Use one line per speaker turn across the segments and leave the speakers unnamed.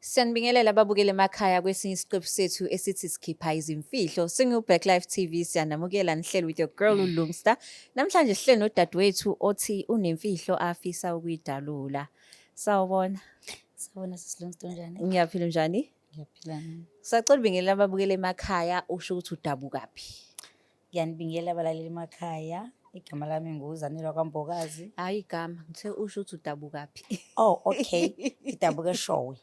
Siyanibingelela ababukeli emakhaya kwesinye isiqephu sethu esithi sikhipha izimfihlo. Singu-Back Life TV, siyanamukela nihleli with your girl uLungsta. Namhlanje sihleli nodadewethu othi unemfihlo afisa ukuyidalula. Sawubona.
Sawubona sisilungisa njani?
Ngiyaphila njani?
Ngiyaphila.
Sacela ubingelela ababukeli emakhaya usho ukuthi udabukaphi.
Ngiyanibingelela abalaleli emakhaya. Igama lami nguZanele Kwambokazi.
Hayi igama, ngithe usho ukuthi udabukaphi.
Oh, okay. Ngidabuka eShowe.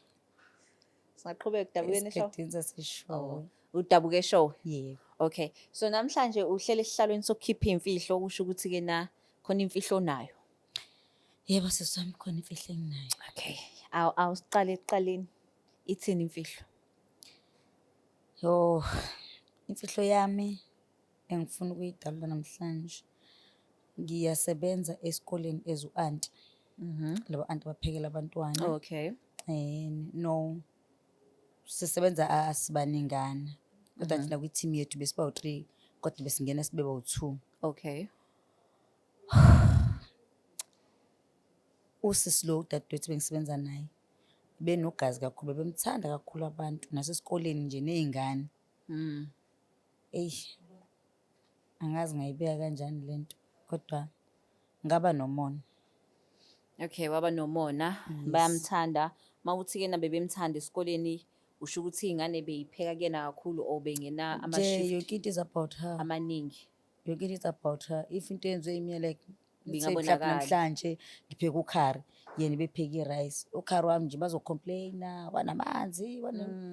Singaqhubeka udabukeni eshowe?
Esigabeni saseShowe.
Udabuka eshowe?
Yebo.
Okay. So namhlanje uhlele esihlalweni sokukhipha imfihlo kusho ukuthi ke na khona imfihlo nayo.
Yebo sisami khona imfihlo enginayo.
Okay. Awusiqale ekuqaleni. Ithini imfihlo?
Yo, imfihlo yami engifuna ukuyidalula namhlanje. Ngiyasebenza esikoleni as u-auntie. Labo auntie baphekela abantwana.
Okay.
No. Sisebenza asibaningana. Kodwa thina kwi-team yethu besiba u-3 kodwa besingena sibe bawu-2.
Okay.
Usisi lo udadewethu bengisebenza naye benogazi kakhulu, bemthanda kakhulu abantu nasesikoleni nje nezingane. Angazi ngayibeka kanjani lento kodwa ngaba nomona.
Okay, waba nomona, bayamthanda. Mawuthi ke na bebemthanda esikoleni usho ukuthi izingane beyipheka kena kakhulu or bengena ama-shift
Yonke into is about her.
amaningi.
Yonke into is about her. If into yenziwe imina like
Bingabonakala.
namhlanje ngipheka ukhari yena bepheka i-rice. Ukhari wami nje bazocomplaina wanamanzi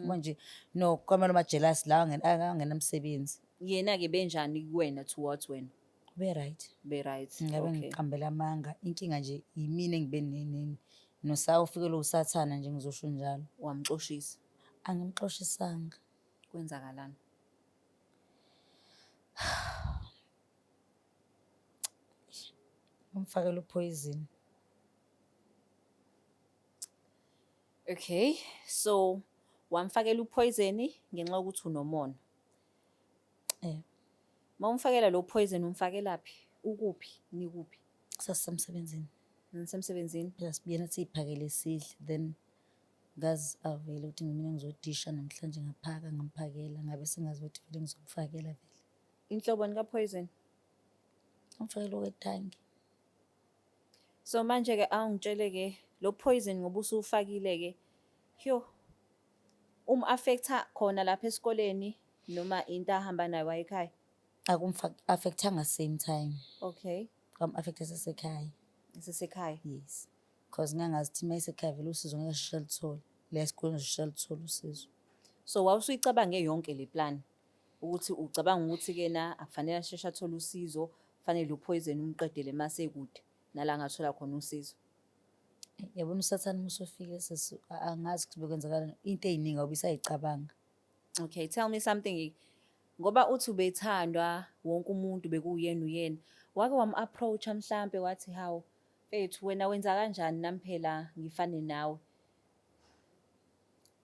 manje no kwamanye ama-jealous la angenamsebenzi.
Yena-ke benjani kuwena towards wena?
Be right.
Be right.
Ngabe
Okay.
ngiqambela amanga. Inkinga nje yimina engibe nosawu ufikelwe usathana nje ngizosho njalo.
Wamxoshisa.
Angimxoshisanga.
Kwenzakalani?
Umfakela upoison.
Okay. So wamfakela upoison ngenxa yokuthi unomona. Mawumfakela lo poison umfakelaphi? Ukuphi? Nikuphi?
Sasemsebenzini.
Nisemsebenzini?
Sibiyena siphakele sidle then ngazi avele ukuthi mina ngizodisha namhlanje ngaphaka ngamphakela ngabe singazi ukuthi vele ngizomfakela vele.
Inhlobo nika poison.
Umfakela okwetangi.
So manje ke awungitshele ke lo poison ngoba usufakile ke. Affecta khona lapha esikoleni noma into ahamba nayo ekhaya?
Affectanga same time.
Okay.
Affecta sesekhaya.
Sesekhaya.
Yes. Because ngangazi ukuthi mayisekhaya vele usizo ngeke shishela lithole. La esikoleni shishela lithole usizo.
So wawusuyicabange yonke le plan ukuthi ucabanga ukuthi ke na akufanele asheshe athole usizo, fanele lo poison umqedele mase kude nala ngathola khona usizo.
Yabona usathana musofike angazi ukuthi bekwenzakala into eziningi awubisayicabanga.
Okay, tell me something. Ngoba uthi ubethandwa wonke umuntu bekuyena uyena. Wake wam-approach mhlambe wathi hawu mfethu wena wenza kanjani nami phela ngifane nawe?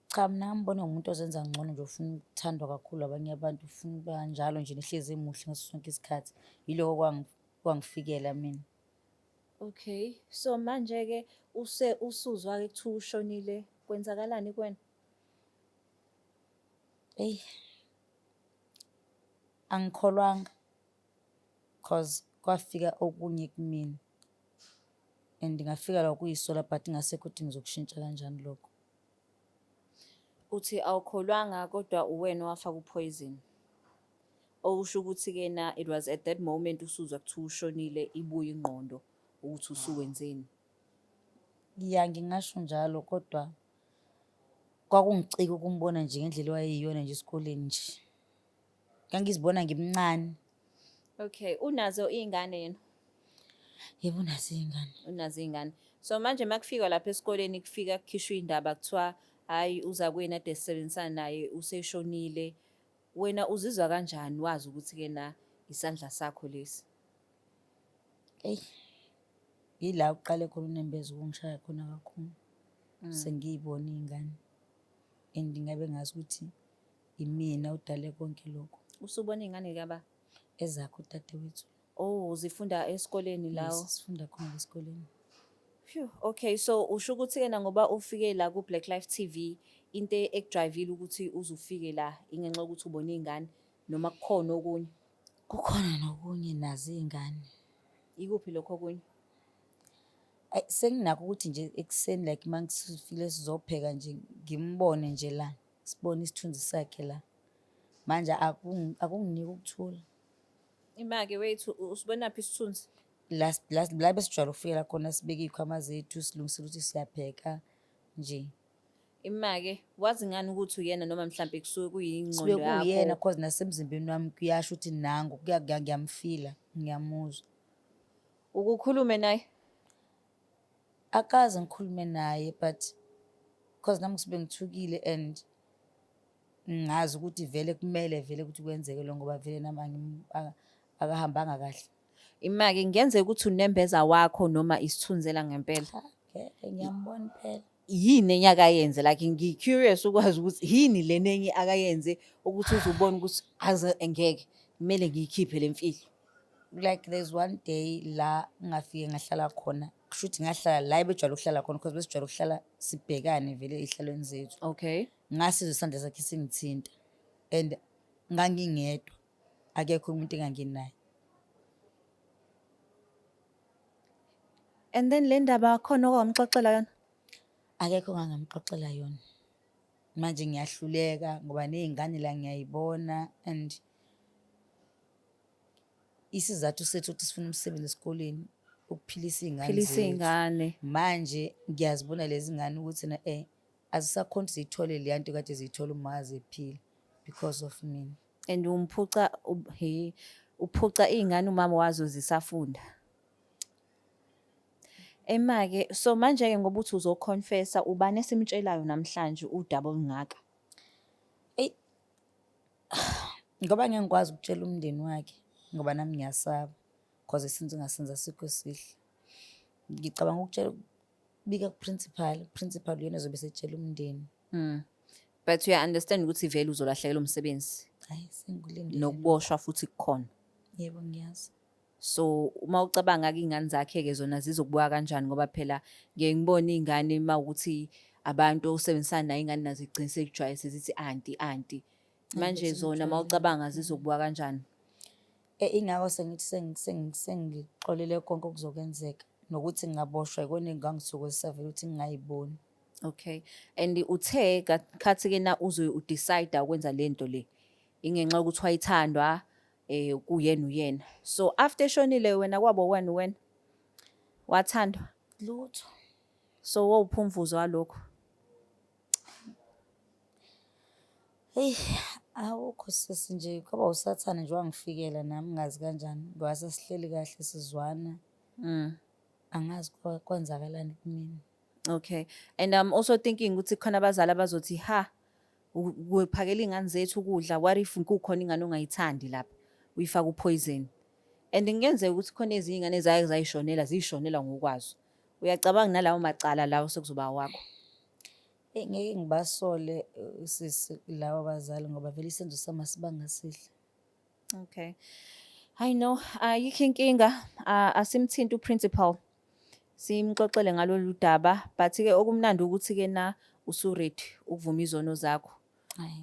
Cha mina ngambona ngumuntu ozenza ngcono nje ufuna ukuthandwa kakhulu abanye abantu ufuna ukuba njalo nje nehlezi emuhle ngaso sonke isikhathi. Yiloko kwangifikela mina.
Okay. So manje ke usuzwa ke kuthiwa ushonile kwenzakalani kuwena?
Angikholwanga cause kwafika okunye kumina. And ngafika la kuyisola but ngasekho ukuthi ngizokushintsha kanjani lokho.
Uthi awukholwanga kodwa uwena wafaka upoison. Okusho ukuthi ke na it was at that moment usuzwa kuthiwa ushonile ibuye ingqondo ukuthi usuwenzeni.
Ngingasho njalo kodwa kwakungicika ukumbona nje ngendlela wayeyiyona nje esikoleni nje. Ngangizibona ngimncane.
Okay, unazo izingane yena?
Yebo nazo izingane.
Unazo izingane. So manje makufika lapha esikoleni kufika kukhishwa indaba kuthiwa hayi uza kwena ade sisebenzisana naye useshonile. Wena uzizwa kanjani wazi ukuthi ke na isandla sakho lesi?
Yila uqale khona uNembeza ukungishaya khona kakhulu. Sengiyibona izingane. And ngabe ngazi ukuthi imina udale konke lokho.
Usubona izingane kaba?
Ezakho dadewethu.
Oh, zifunda esikoleni lawo?
Yes, sifunda khona esikoleni.
Phew, okay, so usho ukuthi-ke na ngoba ufike la ku-Black Life TV, into ekudrayivile ukuthi uze ufike la ingenxa yokuthi ubone iy'ngane noma kukhona okunye?
Kukhona nokunye nazo iy'ngane.
Ikuphi lokho okunye?
Senginakho ukuthi nje ekuseni like uma sifile sizopheka nje ngimbone nje la, sibone isithunzi sakhe la. Manje akunginiki ukuthula.
Ima-ke wethu usibonaphi isithunzi?
La besijwayele ukufikela khona sibeke iy'khwama zethu silungisela ukuthi siyapheka nje.
Ima-ke wazi ngani ukuthi uyena noma mhlampe kusuke kuyingqondo
Kusuke kuyena
yakho?
cause nasemzimbeni wami kuyasho ukuthi nangu ngiyamfila, ngiyamuzwa.
Ukukhulume naye?
Akaze ngikhulume naye but cause nami ngisuke ngithukile and ngazi ukuthi vele kumele vele ukuthi kwenzeke lokho ngoba vele nami akahambanga kahle.
Ima-ke ngenzeka ukuthi unembeza wakho noma isithunzela ngempela.
Cha, ngeke ngiyambona impela.
Yini enye akayenze? Like ngi-curious ukwazi ukuthi yini lena enye akayenze ukuthi uze ubone ukuthi aze ngeke kumele ngiyikhiphe le mfihlo.
Like there's one day la ngafike ngahlala khona, kushuthi ngahlala la ebejwayele ukuhlala khona because besijwayele ukuhlala sibhekane vele ey'hlalweni zethu.
Okay.
Ngasizwa isandla sakhe singithinta and ngangingedwa, akekho umuntu enganginaye.
And then le ndaba khona okwamxoxela yona?
Akekho ongangamxoxela yona. Manje ngiyahluleka ngoba ney'ngane la ngiyay'bona and isizathu sethu ukuthi sifuna umsebenzi esikoleni ukuphilisa iy'ngane
Philisa
zethu.
iy'ngane.
Manje ngiyazibona lezi ngane ukuthi azisakhona ziyithole leya nto kade ziyithola uma ziphila because of mina.
And uphuca iy'ngane umama wazo zisafunda. Ema-ke so manje-ke ngoba uthi uzokhonfesa, ubani esimtshelayo namhlanje udaba olungaka?
Ngoba ngeke ngikwazi ukutshela umndeni wakhe ngoba nami ngiyasaba cause isenzo engasenza asikho esihle. Ngicabanga ukubika ku-principal, u-principal uyena ozobe esetshela umndeni.
But uya-understand ukuthi vele uzolahlekelwa umsebenzi
Hhayi sengilindele.
nokuboshwa futhi kukhona.
Yebo ngiyazi.
So uma ucabanga-ke iy'ngane zakhe-ke zona zizokubuka kanjani ngoba phela ngeke ngibone iy'ngane uma ukuthi abantu osebenzisana nayo iy'ngane nazo igcine sekujwayele zithi anti. Manje zona uma ucabanga zizokubuka kanjani?
Ingakho sengithi sengixolele konke okuzokwenzeka nokuthi ngingaboshwa yikona engangithokozisa vele ukuthi ngingayiboni.
Okay. And uthe khathi-ke na uze udecide ukwenza le nto le, ingenxa yokuthi wayithandwa kuyena uyena. So after eshonile wena kwabo wena wathandwa?
Lutho.
So wawuphi umvuzo walokho?
Heyi, awukho sisi nje kwaba usathane nje wangifikela nami ngazi kanjani ngoba sasihleli kahle sizwana. Angazi kwenzakalani kumina.
Okay. And I'm also thinking ukuthi khona abazali abazothi kuphakela iy'ngane zethu ukudla, what if kukhona ingane ongayithandi lapha uyifaka upoison? And kungenzeka ukuthi khona ezinye iy'ngane zayishonela ziyishonela ngokwazo. Uyacabanga nalawo macala lawo sekuzoba wakho?
Ngeke ngibasole sisi lawo abazali ngoba vele isenzo sami asibangasihle.
Okay. I know, ayikho inkinga, asimthinte u-principal. Simxoxele ngalolu daba, but-ke okumnandi ukuthi-ke na usu-ready ukuvuma izono zakho.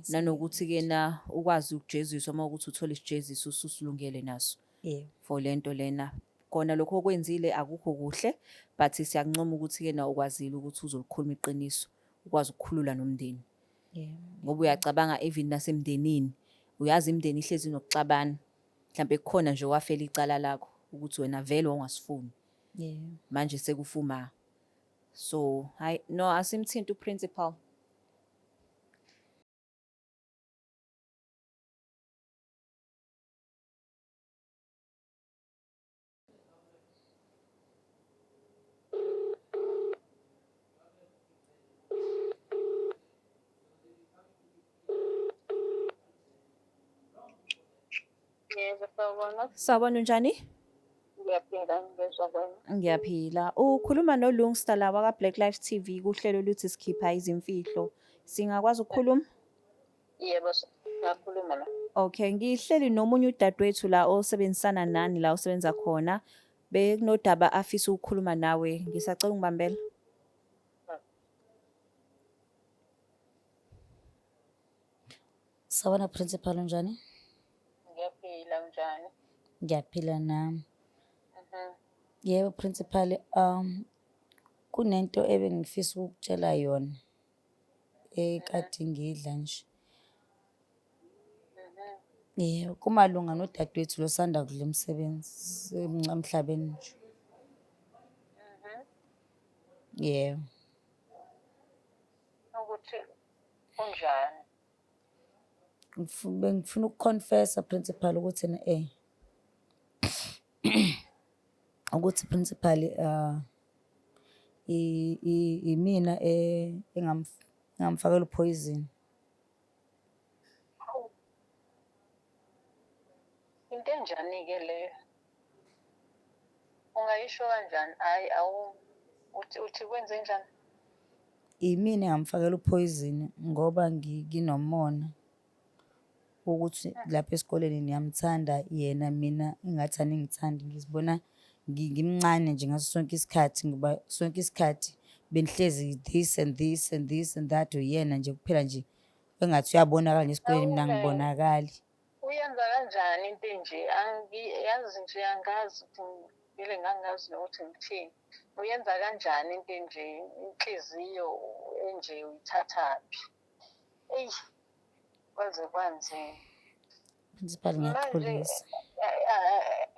Nanokuthi-ke na ukwazi ukujeziswa uma ukuthi uthole isijeziso ususilungele naso.
Yebo.
For le nto lena. Kona lokho okwenzile akukho kuhle, but siyakuncoma ukuthi-ke na ukwazile ukuthi uzolikhuluma iqiniso, ukwazi ukukhulula nomndeni.
Yebo.
Ngoba uyacabanga even nasemndenini, uyazi imindeni ihlezi nokuxabana. Mhlampe kukhona nje wafela icala lakho ukuthi wena vele wangasifuni.
Yebo.
Manje sekufuma. So, no, asimthinte u-principal.
Yebo, sawubona.
Sawubona unjani?
Ngiyaphila ngizwa kwena.
Ngiyaphila. Ukhuluma noLungsta la waka Black Life TV kuhlelo oluthi sikhipha izimfihlo. Singakwazi ukukhuluma?
Yebo, ngiyakhuluma la.
Okay, ngihleli nomunye udadewethu la osebenzisana nani la osebenza khona. bekunodaba afisa ukukhuluma nawe. Ngisacela ungibambela.
Sawubona principal, unjani?
Ngiyaphila njani?
Ngiyaphila nami.
Mhm.
Yebo principal, kunento ebengifisa ukukutshela yona ekade ngidla nje. Yebo, kumalunga nodadewethu lo sanda kudla umsebenzi emhlabeni nje. Yebo.
Ukuthi kunjani?
Bengifuna ukuconfessa principal ukuthi ukuthi principal imina engamfakela uphoyizini.
Hawu. Into enjani-ke leyo? Ungayisho kanjani? Hhayi, uthi kwenze njani?
Imina engamfakela uphoyizini ngoba nginomona ukuthi lapha esikoleni niyamthanda yena, mina ingathi aningithandi. Ngizibona ngimncane nje ngaso sonke isikhathi, ngoba sonke isikhathi benihlezi this and this and this and that. Uyena nje kuphela nje engathi uyabonakala nje esikoleni, mina angibonakali.
Uyenza kanjani into enje? Yazi nje angazi ukuthi vele ngangazi nokuthi ngithini. Uyenza kanjani into enje? Inhliziyo enje uyithathaphi? Eyi, kwaze kwanzima.
Principal, ngiyaxolisa.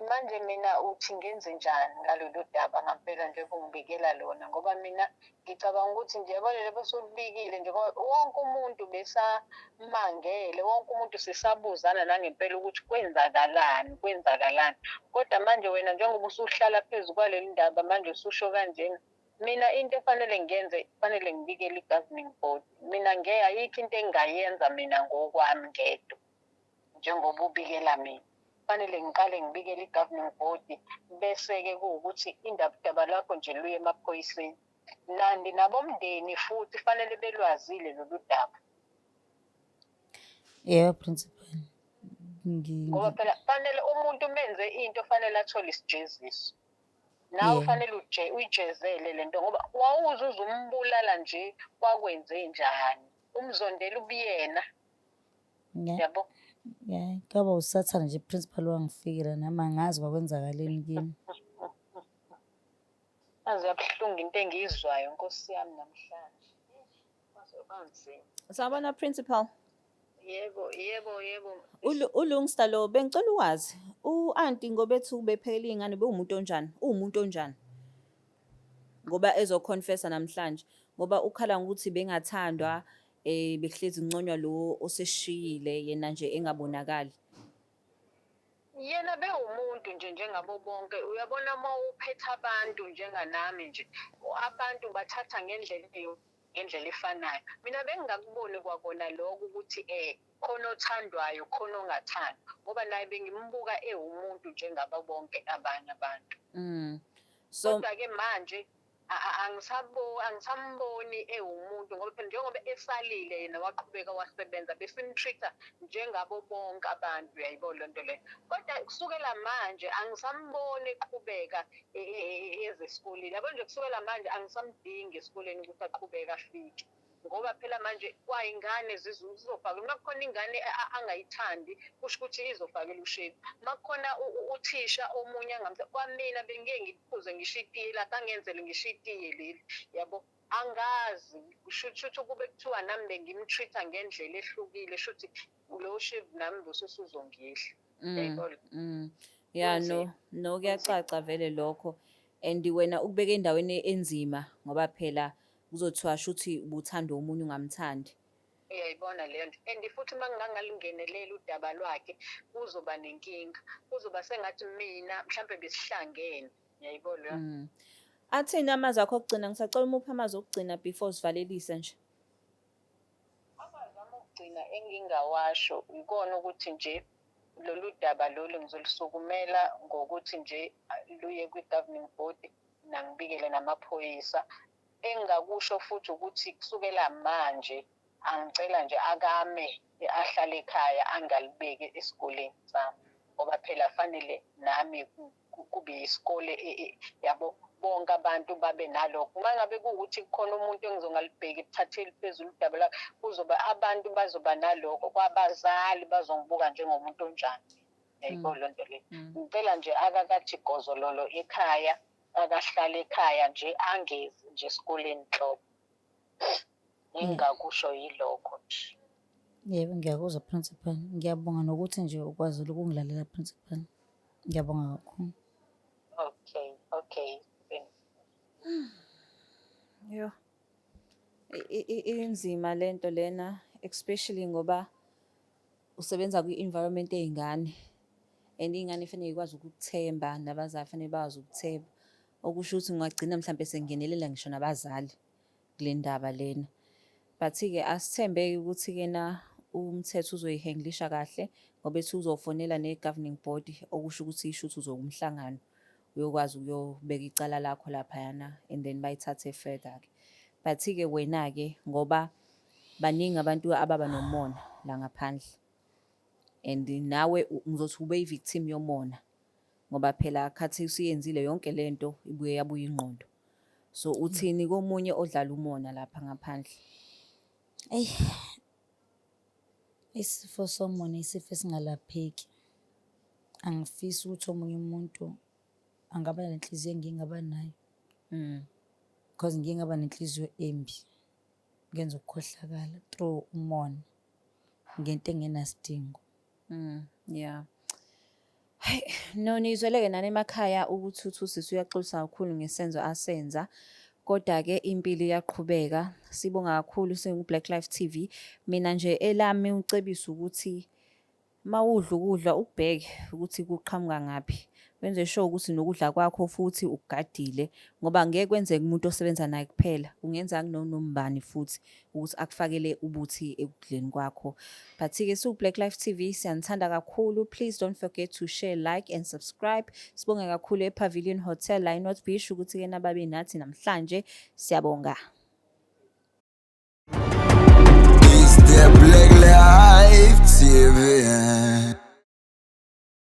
Manje mina uthi ngenze njani ngalolu daba ngampela nje ungibikela lona? Ngoba mina ngicabanga ukuthi nje yabona lebo osulibikile nje, wonke umuntu besamangele, wonke umuntu sisabuzana nangempela ukuthi kwenzakalani. Kodwa manje wena njengoba usuhlala phezu kwaleli ndaba manje ususho kanjena, mina into efanele ngiyenze, kufanele ngibikele i-governing board. Mina ayikho into engingayenza mina ngokwami ngedwa njengoba ubikela mina. Kufanele ngiqale ngibikele i-governing board, bese-ke kuwukuthi indaba lakho nje luye emaphoyiseni. Nandi nabomndeni futhi fanele belwazile lolu daba.
Yebo principal.
Ngoba phela fanele umuntu menze into fanele athole isijeziso. Nawe fanele uyijezele lento ngoba wawuzuza umbulala nje wakwenze njani. Umzondela ubuyena. Yabo.
Yeah, kaba usathana nje principal wangifikela nami angazi kwakwenzakaleni kimi.
Aze yabuhlungu into engiyizwayo Nkosi yami namhlanje. Kwaze kwanzima.
Sawubona principal.
Yebo.
Ulungsta lo bengicela ukwazi. U-anti ngobethu bephekela iy'ngane bewumuntu onjani? Uwumuntu onjani? Ngoba ezoconfessa namhlanje. Ngoba ukhala ngokuthi bengathandwa bekuhlezi kunconywa lo oseshiyile yena nje engabonakali.
Yena bewumuntu nje njengabo bonke. Uyabona uma uphethe abantu njenganami nje, abantu bathatha ngendlela efanayo. Mina bengingakuboni kwakona lokho ukuthi khona othandwayo khona ongathandwa, ngoba naye bengimbuka ewumuntu njengabo bonke abanye abantu. Kodwa-ke manje angisamboni ewumuntu ngoba phela njengoba esalile yena waqhubeka wasebenza besimtreat-a njengabo bonke abantu, uyayibona lento leyo. Kodwa kusukela manje angisamboni eqhubeka eze esikoleni. Yabo nje kusukela manje angisamdingi esikoleni ukuthi aqhubeke afike. Ngoba phela manje kwayingane zizofaka. Uma kukhona ingane angayithandi kusho ukuthi izofakela ushevu. Uma kukhona uthisha omunye kwamina bengeke ngiphuze ngisho itiye lapha angenzele ngisho itiye leli. Yabo, angazi kusho kube kuthiwa nami bengimtreat-a ngendlela ehlukile, shuthi lo shevu nami busuzongihla. Yayibona.
Yeah, no kuyacaca vele lokho. And wena ukubeka endaweni enzima ngoba phela kuzothiwa shuthi ubuthanda omunye ungamthandi.
Uyayibona leyo nto. And futhi uma ngingangalingenelela udaba lwakhe kuzoba nenkinga. Kuzoba sengathi mina mhlampe besihlangene. Uyayibona.
Athini amazwi akho okugcina? Ngisacela umuphi amazwi okugcina before sivalelise nje.
Amazwi ami okugcina engingawasho ikona ukuthi nje lolu daba lolu ngizolisukumela ngokuthi nje luye kwi-governing board nangibikele namaphoyisa. Engingakusho futhi ukuthi kusukela manje angicela nje akame ahlale ekhaya angalibeki esikoleni sami ngoba phela fanele nami kube isikole yabo bonke abantu babe nalokho. Uma ngabe kuwukuthi kukhona umuntu engizongalibheki lithatheli phezulu udaba lakho, kuzoba abantu bazoba nalokho, kwabazali bazongibuka njengomuntu onjani. Yayibona loo nto leyo. Ngicela nje akakathi gozololo ekhaya, akahlale ekhaya nje, angezi nje esikoleni nhlobo. Engingakusho yilokho nje.
Yebo, ngiyakuzwa principal. Ngiyabonga nokuthi nje ukwazile ukungilalela principal. Ngiyabonga kakhulu.
Okay.
Yo. Inzima lento lena, especially ngoba usebenza kwi-environment ey'ngane. And iy'ngane fanele y'kwazi ukukuthemba, nabazali fanele bakwazi ukuthemba. Okusho ukuthi ungagcina mhlampe sengenelela ngisho nabazali kule ndaba lena. But-ke asithembeke ukuthi-ke na umthetho uzoyihenglisha kahle, ngoba ethi uzofonela ne-governing body, okusho ukuthi isho ukuthi uzokumhlangano. Uyokwazi ukuyobeka icala lakho laphayana and then bayithathe further-ke. But-ke wena-ke ngoba baningi abantu ababa nomona la ngaphandle. And nawe ngizothi ube yi-victim yomona, ngoba phela khathi usuyenzile yonke lento ibuye yabuya ingqondo. So uthini komunye odlala umona lapha ngaphandle?
Eyi, isifo somona isifo esingalapheki. Angifisi ukuthi omunye umuntu angaba nenhliziyo engingaba nayo. Because ngingaba nenhliziyo embi. Ngenza ukukhohlakala through umona ngento engenasidingo.
Yeah. No, nizweleke nani emakhaya ukuthi uSisi uyaxolisa kakhulu ngesenzo asenza. Kodwa-ke impilo iyaqhubeka. Sibonga kakhulu singu-Black Life TV. Mina nje elami ucebisa ukuthi mawudla ukudla ubheke ukuthi kuqhamuka ngaphi. Wenze sure ukuthi nokudla kwakho futhi ukugadile, ngoba ngeke kwenzeke umuntu osebenza naye kuphela. Ungenza kunombani futhi ukuthi akufakele ubuthi ekudleni kwakho. But-ke siwu-Black Life TV siyanithanda kakhulu. Please don't forget to share, like and subscribe. Sibonga kakhulu ePavilion Hotel la eNorth Beach ukuthi-ke nababe nathi namhlanje. Siyabonga.